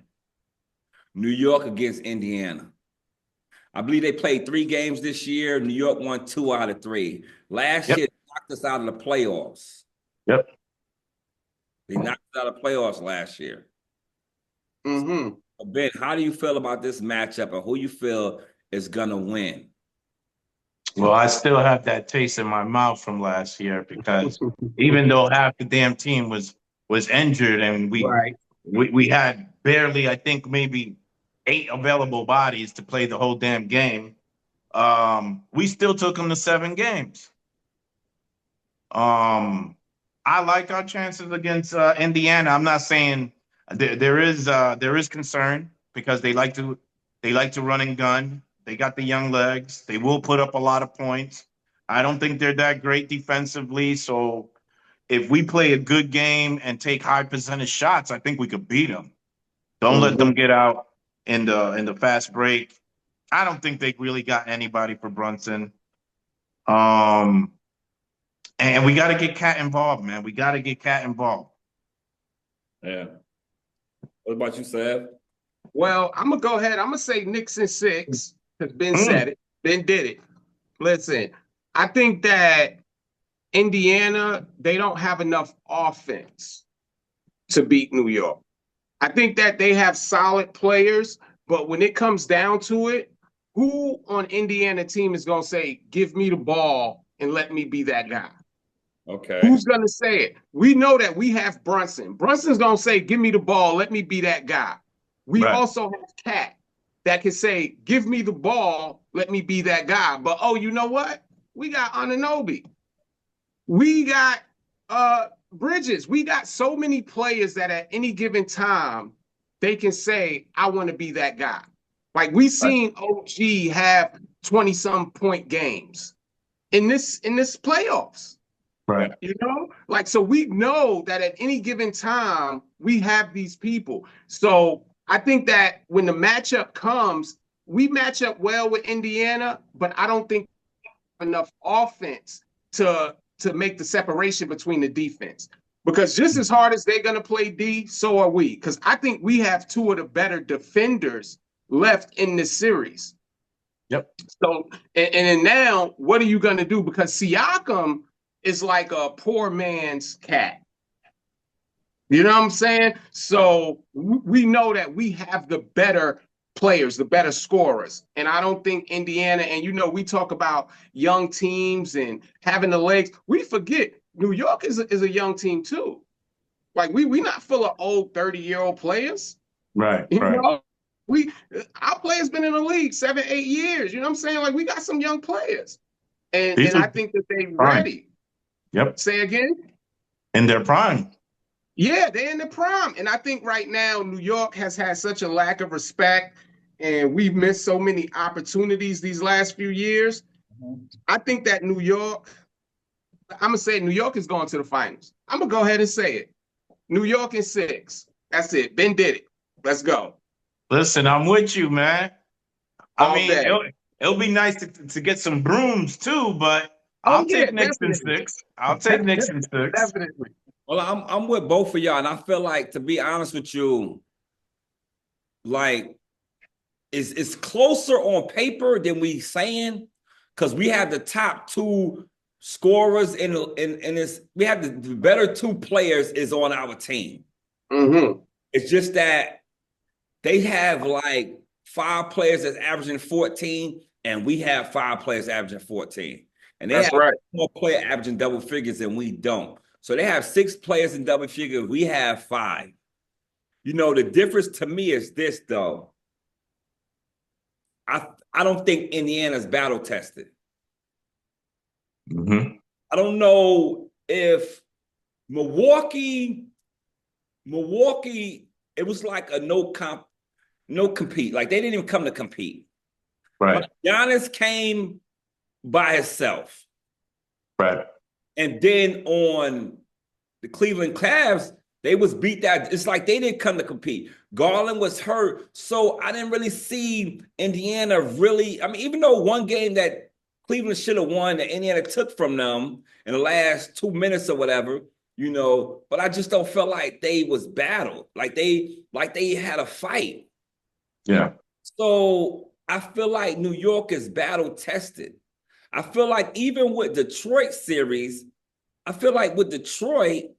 New York against Indiana. I believe they played 3 games this year. New York won 2 out of 3. Last year, they knocked us out of the playoffs. They knocked us out of the playoffs last year. So, Ben, how do you feel about this matchup and who you feel is going to win? Well, I still have that taste in my mouth from last year because even though half the damn team was injured and we had barely, I think maybe 8 available bodies to play the whole damn game, we still took them to 7 games. I like our chances against Indiana. I'm not saying there is concern because they like to run and gun. They got the young legs. They will put up a lot of points. I don't think they're that great defensively. So if we play a good game and take high percentage shots, I think we could beat them. Don't let them get out in the fast break. I don't think they really got anybody for Brunson. And we got to get Cat involved, man. We got to get Cat involved. Yeah. What about you, Sav? Well, I'm going to go ahead. I'm going to say Knicks in 6 because Ben said it. Ben did it. Listen, I think that Indiana, they don't have enough offense to beat New York. I think that they have solid players, but when it comes down to it, who on Indiana team is going to say, give me the ball and let me be that guy? Okay. Who's going to say it? We know that we have Brunson. Brunson's going to say, give me the ball, let me be that guy. We also have Cat that can say, give me the ball, let me be that guy. But, oh, you know what? We got Anunoby. We got Bridges. We got so many players that at any given time, they can say, I want to be that guy. Like we seen OG have 20-some point games in this playoffs. Right. You know, like, so we know that at any given time, we have these people. So I think that when the matchup comes, we match up well with Indiana, but I don't think enough offense to make the separation between the defense. Because just as hard as they're going to play D, so are we. Because I think we have 2 of the better defenders left in this series. Yep. So, and then now, what are you going to do? Because Siakam is like a poor man's Cat. You know what I'm saying? So we know that we have the better players, the better scorers. And I don't think Indiana, and you know, we talk about young teams and having the legs. We forget New York is a young team too. Like we not full of old 30-year-old players. Right. You know, our players been in the league 7-8 years. You know what I'm saying? Like we got some young players. And I think that they ready. Yep. Say again? In their prime. Yeah, they're in the prime. And I think right now, New York has had such a lack of respect, and we've missed so many opportunities these last few years. I think that New York, I'm going to say New York is going to the finals. I'm going to go ahead and say it. New York in 6. That's it. Ben did it. Let's go. Listen, I'm with you, man. I mean, it'll be nice to get some brooms too, but I'll take Knicks in 6. I'll take Knicks in 6. Definitely. Well, I'm with both of y'all, and I feel like, to be honest with you, like it's closer on paper than we saying, because we have the top two scorers in this. We have the better two players is on our team. Mm-hmm. It's just that they have like 5 players that's averaging 14, and we have 5 players averaging 14. And they That's have right. more player averaging double figures than we don't. So they have 6 players in double figures. We have 5. You know, the difference to me is this, though. I don't think Indiana's battle tested. Mm-hmm. I don't know if Milwaukee, it was like a no compete. Like they didn't even come to compete. Right. But Giannis came by himself. Right. And then on the Cleveland Cavs, they was beat that. It's like they didn't come to compete. Garland was hurt. So I didn't really see Indiana really. I mean, even though one game that Cleveland should have won that Indiana took from them in the last 2 minutes or whatever, you know, but I just don't feel like they was battled. Like they had a fight. Yeah. So I feel like New York is battle tested. I feel like even with Detroit series, I feel like with Detroit,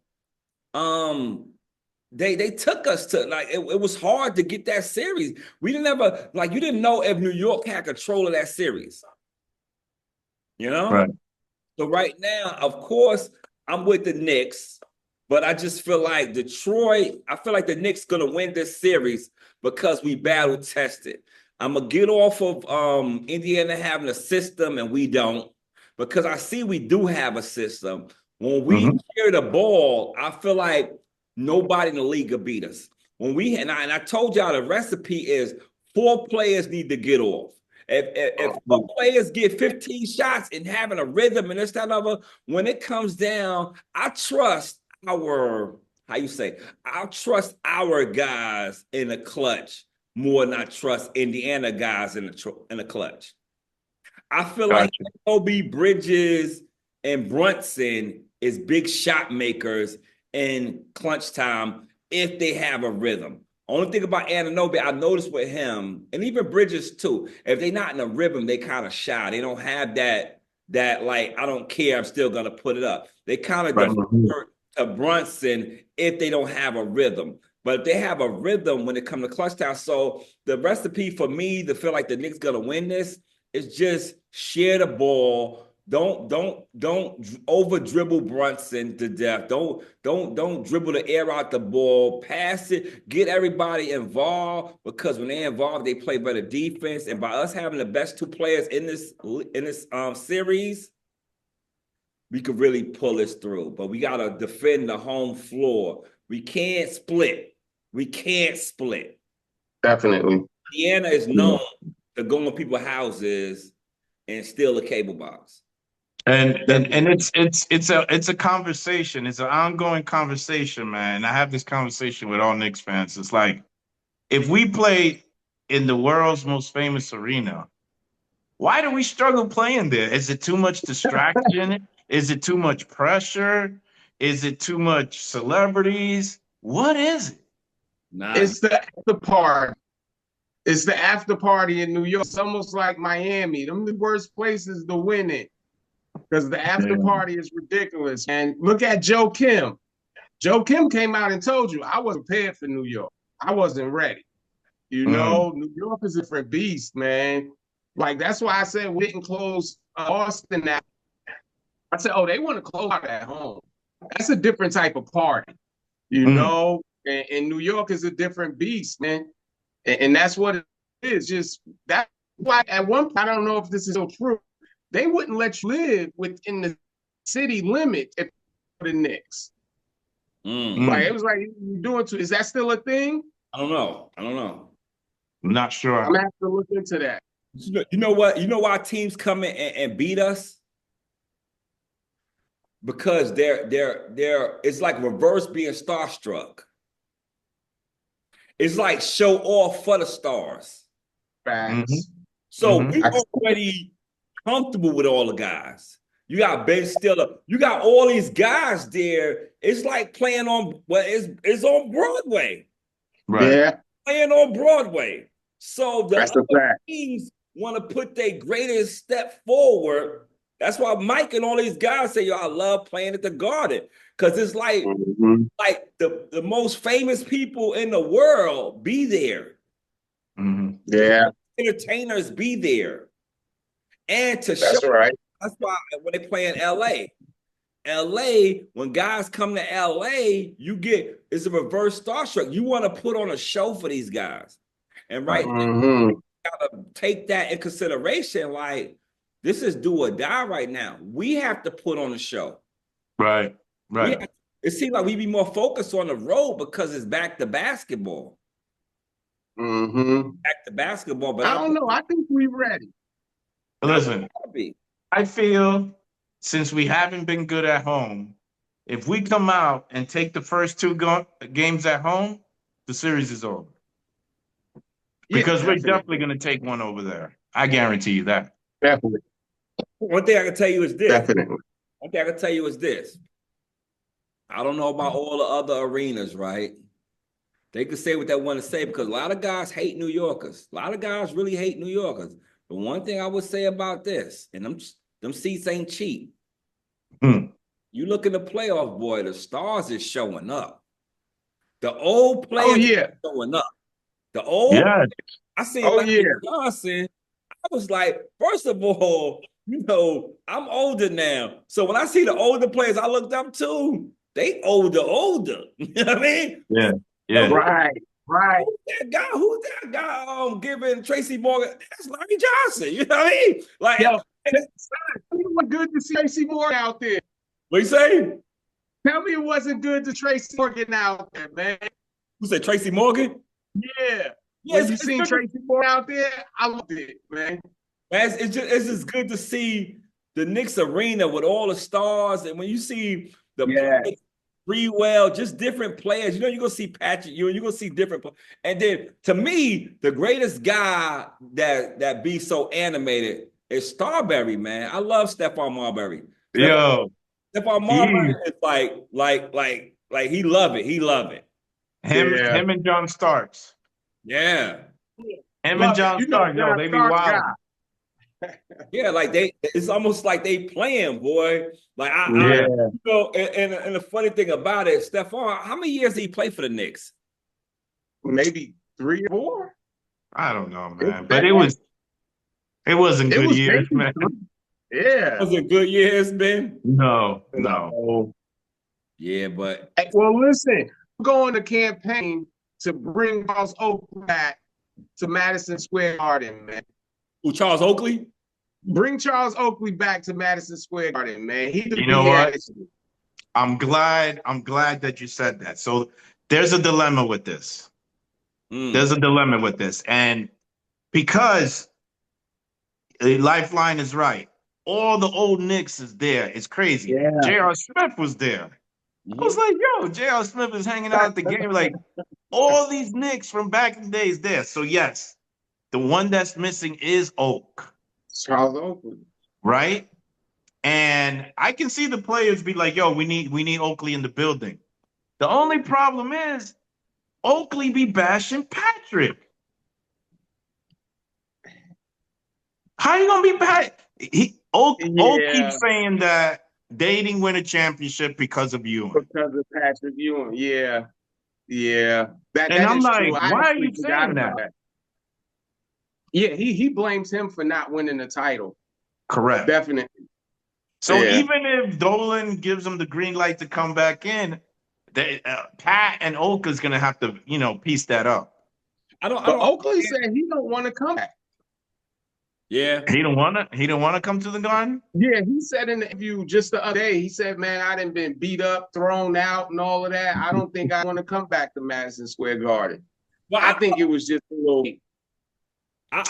they took us to like it was hard to get that series. We didn't ever like you didn't know if New York had control of that series. You know? Right. So right now, of course, I'm with the Knicks, but I just feel like Detroit, I feel like the Knicks gonna win this series because we battle tested. I'm gonna get off of Indiana having a system and we don't, because I see we do have a system. When we carry the ball, I feel like nobody in the league will beat us. When we and I told y'all the recipe is 4 players need to get off. If 4 players get 15 shots and having a rhythm and this, that, and other, when it comes down, I trust I trust our guys in the clutch more than I trust Indiana guys in the clutch. I feel like Kobe, Bridges, and Brunson is big shot makers in clutch time if they have a rhythm. Only thing about Anunoby, I noticed with him, and even Bridges too, if they're not in a rhythm, they kind of shy. They don't have that like, I don't care, I'm still gonna put it up. They kind of defer to Brunson if they don't have a rhythm. But if they have a rhythm when it comes to clutch time, so the recipe for me to feel like the Knicks gonna win this is just share the ball. Don't over dribble Brunson to death. Don't dribble the air out the ball. Pass it. Get everybody involved, because when they're involved, they play better defense. And by us having the best 2 players in this series, we could really pull this through. But we gotta defend the home floor. We can't split. Definitely. Indiana is known to go in people's houses and steal a cable box. And it's a conversation. It's an ongoing conversation, man. I have this conversation with all Knicks fans. It's like, if we play in the world's most famous arena, why do we struggle playing there? Is it too much distraction? Is it too much pressure? Is it too much celebrities? What is it? It's the after party. It's the after party in New York. It's almost like Miami. Them the worst places to win it, because the after party is ridiculous. And look at Joe Kim. Joe Kim came out and told you, I wasn't prepared for New York. I wasn't ready. You know, New York is a different beast, man. Like, that's why I said we didn't close Austin now. I said, oh, they want to close out at home. That's a different type of party, you know? And New York is a different beast, man. And that's what it is. Just that's why at one point, I don't know if this is so true, they wouldn't let you live within the city limit if the Knicks. Like, it was like, you're doing is that still a thing? I don't know. I'm not sure. I'm gonna have to look into that. You know what? You know why teams come in and beat us? Because they're it's like reverse being starstruck. It's like show off for the stars. Facts. So we're already comfortable with all the guys. You got Ben Stiller. You got all these guys there. It's like playing on it's on Broadway. Right. Yeah, Playing on Broadway. So the that's a other fact. teams want to put their greatest step forward. That's why Mike and all these guys say, yo, I love playing at the Garden. Because it's like the most famous people in the world be there. Yeah, Entertainers be there. And to that's show right. that's why when they play in LA, when guys come to LA, it's a reverse starstruck. You want to put on a show for these guys. And right now, you gotta take that in consideration. Like, this is do or die right now. We have to put on a show. Right. It seems like we be more focused on the road because it's back to basketball. Back to basketball. But I don't know. I think we're ready. Listen, I feel since we haven't been good at home, if we come out and take the first two games at home, the series is over. Because we're definitely going to take one over there. I guarantee you that. Definitely. One thing I can tell you is this. Definitely. One thing I can tell you is this. I don't know about all the other arenas, right? They could say what they want to say because a lot of guys hate New Yorkers. A lot of guys really hate New Yorkers. But one thing I would say about this, and them seats ain't cheap. You look in the playoff, boy, the stars is showing up. The old players are showing up. The old, I seen Johnson. I was like, first of all, I'm older now. So when I see the older players I looked up to, they older. You know what I mean? Yeah. Right. Who's that guy giving Tracy Morgan? That's Larry Johnson. You know what I mean? Like, it was good to see Tracy Morgan out there. What you say? Tell me it wasn't good to Tracy Morgan out there, man. Who said Tracy Morgan? Yeah. When you seen Tracy Morgan out there, I loved it, man. It's just good to see the Knicks arena with all the stars, and when you see the players, Freewell, just different players. You're gonna see Patrick Ewing, you're gonna see different players. And then to me, the greatest guy that be so animated is Starberry, man. I love Stephon Marbury. Stephon Marbury is like he love it. He love it. Him and John Starks. Yeah. Him and John Starks, they be wild. Yeah, like it's almost like they playing, boy. Like and the funny thing about it, Stephon, how many years did he play for the Knicks? Maybe 3 or 4. I don't know, man. But it wasn't good years, man. Yeah. Was it good years, Ben? No. Yeah, but well, listen, I'm going to campaign to bring Charles Oakley back to Madison Square Garden, man. Who, Charles Oakley? Bring Charles Oakley back to Madison Square Garden, man. You know what? I'm glad that you said that. So there's a dilemma with this. And because Lifeline is right, all the old Knicks is there. It's crazy. J.R. Smith was there. I was like, yo, J.R. Smith is hanging out at the game. Like, all these Knicks from back in the days there. So, yes, the one that's missing is Oak. Charles Oakley. Right? And I can see the players be like, yo, we need Oakley in the building. The only problem is Oakley be bashing Patrick. How you gonna be back? Oak keeps saying that they didn't win a championship because of Ewing. Because of Patrick Ewing, yeah. And I'm like, why are you saying that? Yeah, he blames him for not winning the title. Correct. Definitely. So even if Dolan gives him the green light to come back in, Pat and Oak is gonna have to, piece that up. Oakley said he don't want to come back. Yeah. He don't wanna come to the Garden? Yeah, he said in the interview just the other day, he said, man, I done been beat up, thrown out, and all of that. I don't think I want to come back to Madison Square Garden. Well, I think it was just a little. I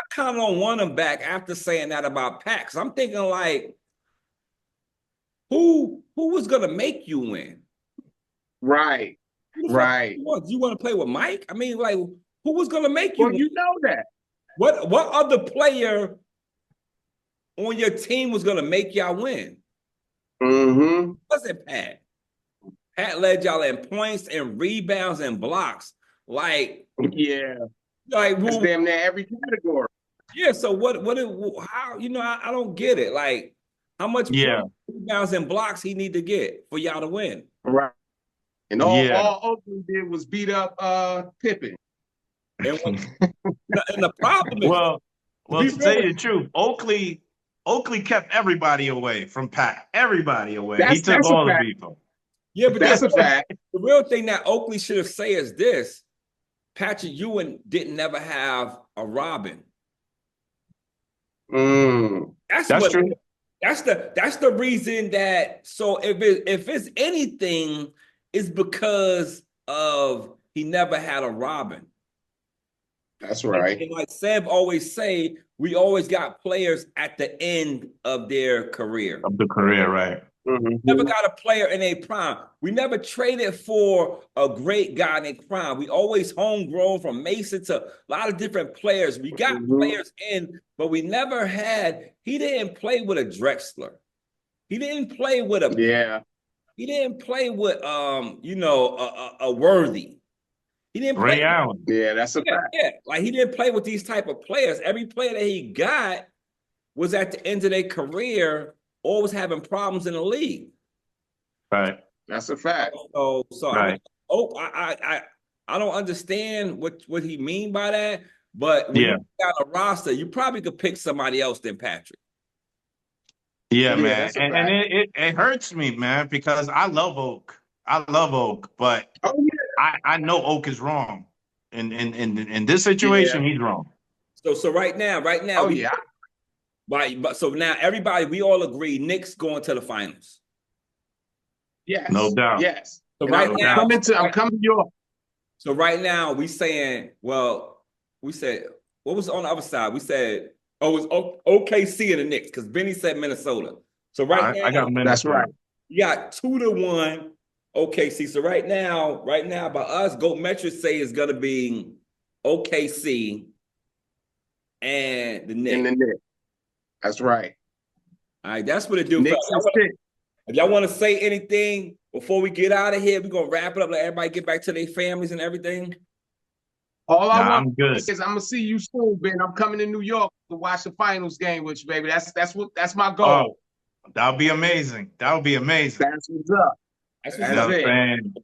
kind of don't want him back after saying that about Pat. 'Cause I'm thinking like, who was gonna make you win? Right. Do you want to play with Mike? I mean, like, who was gonna make you? Well, you know that. What other player on your team was gonna make y'all win. Mm-hmm. It wasn't Pat. Pat led y'all in points and rebounds and blocks. Like It's damn near every category. yeah. So how I don't get it. Like how much rebounds and blocks he need to get for y'all to win? Right. And all Oakland did was beat up Pippen. And the problem is, well, to tell you the truth, Oakley kept everybody away from Pat. Everybody away. He took all the people. Yeah, but that's a fact. The real thing that Oakley should have said is this: Patrick Ewing didn't never have a Robin. That's true. That's the reason that. So if it's anything, it's because of he never had a Robin. That's right. And like Seb always say, we always got players at the end of their career. Of the career, right. Mm-hmm. Never got a player in a prime. We never traded for a great guy in a prime. We always homegrown from Mason to a lot of different players. We got players in, but we never had. He didn't play with a Drexler. He didn't play with a. He didn't play with a Worthy. He didn't play. Ray Allen. Yeah, that's a fact. Yeah, like he didn't play with these type of players. Every player that he got was at the end of their career always having problems in the league. Right. That's a fact. So right. I don't understand what he mean by that, but when you got a roster, you probably could pick somebody else than Patrick. Yeah, man. And it hurts me, man, because I love Oak. But I know Oak is wrong. In this situation, he's wrong. So right now. But so now everybody, we all agree, Knicks going to the finals. Yes. No doubt. Yes. So right now, I'm coming to York. So right now we saying, we said, what was on the other side? We said, it was OKC and the Knicks, because Benny said Minnesota. So now, I got Minnesota. That's right. You got 2-1 OKC. So right now, by us, Goat Metrics say it's gonna be OKC and the Knicks. That's right. All right, that's what it do. If y'all want to say anything before we get out of here, we're gonna wrap it up. Let everybody get back to their families and everything. All I want is I'm gonna see you soon, Ben. I'm coming to New York to watch the finals game with you, baby. That's my goal. Oh, that'll be amazing. That'll be amazing. That's what's up. That's it.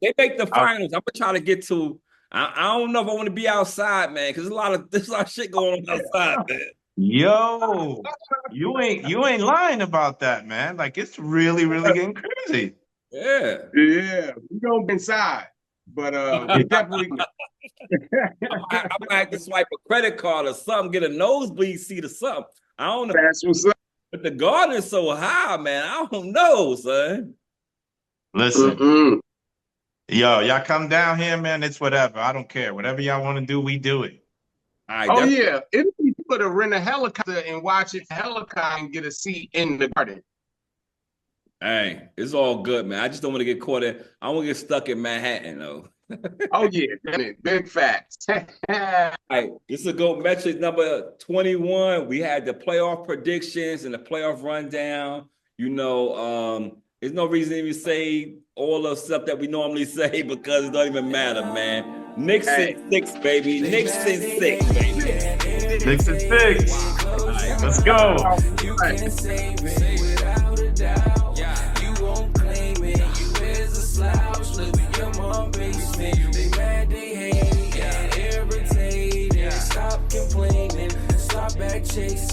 If they make the finals, I'm gonna try to get to. I don't know if I want to be outside, man, because there's a lot of shit going on outside, man. Yo, you ain't lying about that, man. Like it's really getting crazy. Yeah. We gonna be inside, but we definitely. I might have to swipe a credit card or something, get a nosebleed seat or something. I don't know. That's what's up. But the garden is so high, man. I don't know, son. Listen, yo, y'all come down here, man. It's whatever. I don't care. Whatever y'all want to do, we do it. Right, it'd be good to rent a helicopter and watch it helicopter and get a seat in the garden. Hey, it's all good, man. I just don't want to get caught in. I don't want to get stuck in Manhattan, though. Big facts. All right, this is Goat Metrics number 21. We had the playoff predictions and the playoff rundown. There's no reason to even say all the stuff that we normally say because it don't even matter, man. Knicks in 6, baby. Knicks in 6, baby. Knicks in 6. Right, let's go. You can save it without a doubt. You won't claim it. You is a slouch. Live in your mom's basement. They mad, they hate, and irritated. Stop complaining. Stop back chasing.